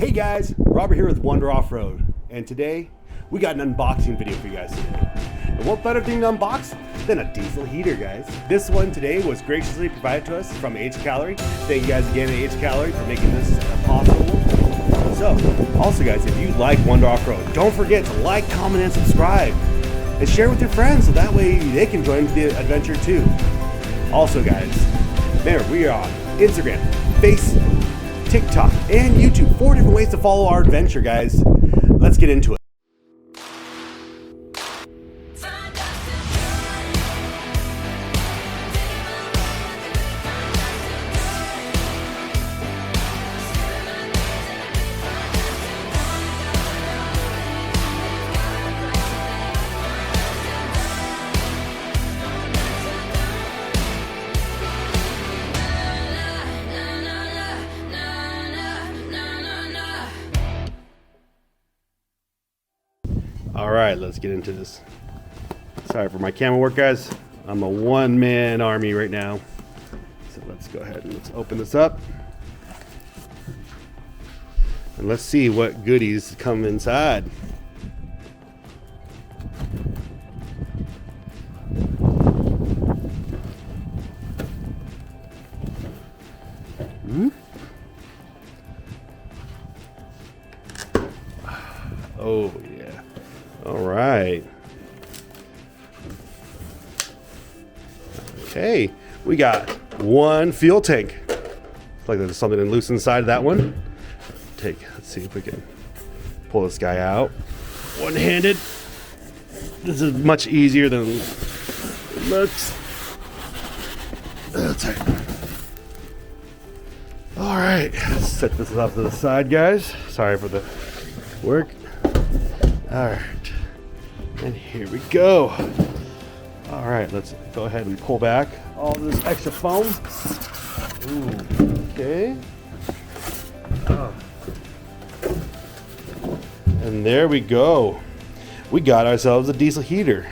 Hey guys, Robert here with Wonder Offroad, and today we got an unboxing video for you guys today. And what better thing to unbox than a diesel heater, guys? This one today was graciously provided to us from Hcalory. Thank you guys again at Hcalory for making this possible. So, also guys, if you like Wonder Offroad, don't forget to like, comment, and subscribe. And share with your friends so that way they can join the adventure too. Also guys, remember we are on Instagram, Facebook, TikTok, and YouTube. 4 different ways to follow our adventure, guys. Let's get into it. Alright, let's get into this. Sorry for my camera work, guys. I'm a one-man army right now. So let's go ahead and let's open this up. And let's see what goodies come inside. Oh, yeah. All right. Okay, we got one fuel tank. Looks like there's something loose inside that one. Let's see if we can pull this guy out. One-handed. This is much easier than it looks. That's right. All right, let's set this off to the side, guys. Sorry for the work. All right, and here we go. All right, let's go ahead and pull back all this extra foam. Ooh, okay. Oh. And there we go. We got ourselves a diesel heater.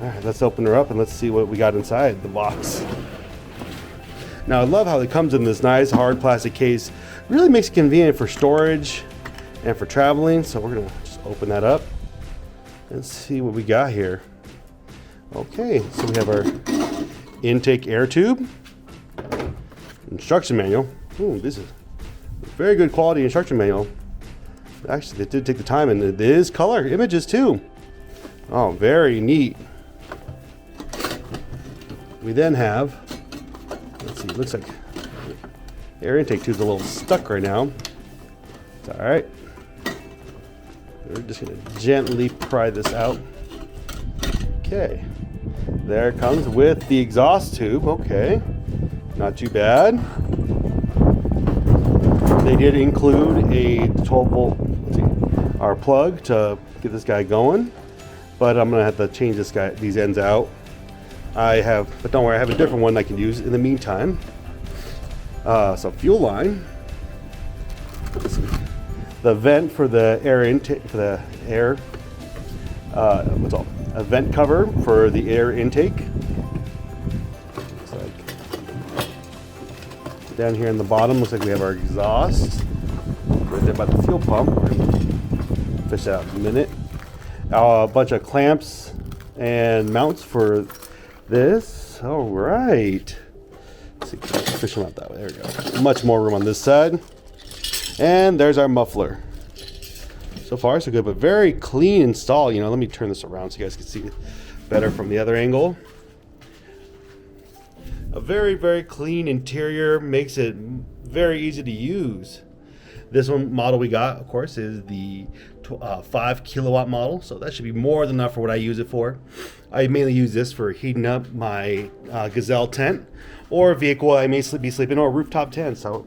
All right, let's open her up and let's see what we got inside the box. Now, I love how it comes in this nice hard plastic case. Really makes it convenient for storage and for traveling. So we're gonna just open that up and see what we got here. Okay, so we have our intake air tube, instruction manual. Ooh, this is a very good quality instruction manual. Actually, they did take the time, and it is color images too. Oh, very neat. We then have, let's see, it looks like air intake tube's a little stuck right now. It's all right. We're just going to gently pry this out. Okay, there it comes with the exhaust tube. Okay, not too bad. They did include a 12 volt, our plug to get this guy going, but I'm going to have to change these ends out. But don't worry, I have a different one I can use in the meantime. So fuel line. The vent for the air intake, for the air, a vent cover for the air intake. Looks like down here in the bottom, looks like we have our exhaust. Right there by the fuel pump. We're gonna fish that out in a minute. A bunch of clamps and mounts for this. All right. Let's see, fish them out that way. There we go. Much more room on this side. And there's our muffler. So far, so good, but very clean install. You know, let me turn this around so you guys can see it better from the other angle. A very, very clean interior, makes it very easy to use. This one model we got, of course, is the 5 kilowatt model, so that should be more than enough for what I use it for. I mainly use this for heating up my Gazelle tent or a vehicle I may be sleeping in, or a rooftop tent. So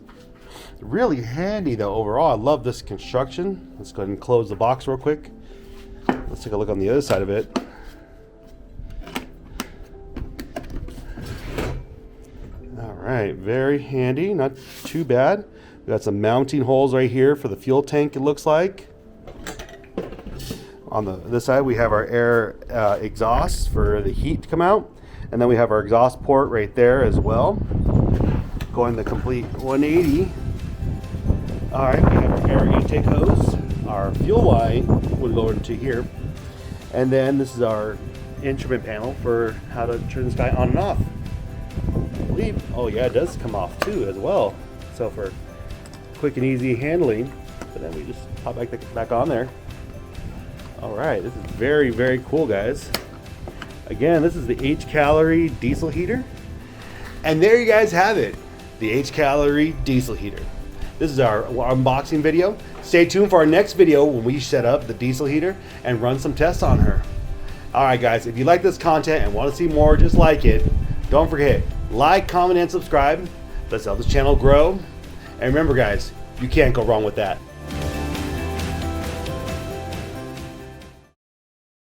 really handy though overall. I love this construction. Let's go ahead and close the box real quick. Let's take a look on the other side of it. All right, very handy, not too bad. We got some mounting holes right here for the fuel tank, it looks like. On this side we have our air exhaust for the heat to come out, and then we have our exhaust port right there as well. Going the complete 180. All right, we have our air intake hose. Our fuel line would go into here. And then this is our instrument panel for how to turn this guy on and off. I believe, oh yeah, it does come off too as well. So for quick and easy handling, and then we just pop back on there. All right, this is very, very cool, guys. Again, this is the Hcalory diesel heater. And there you guys have it, the Hcalory diesel heater. This is our unboxing video. Stay tuned for our next video when we set up the diesel heater and run some tests on her. All right, guys, if you like this content and want to see more just like it, don't forget, like, comment, and subscribe. Let's help this channel grow. And remember, guys, you can't go wrong with that.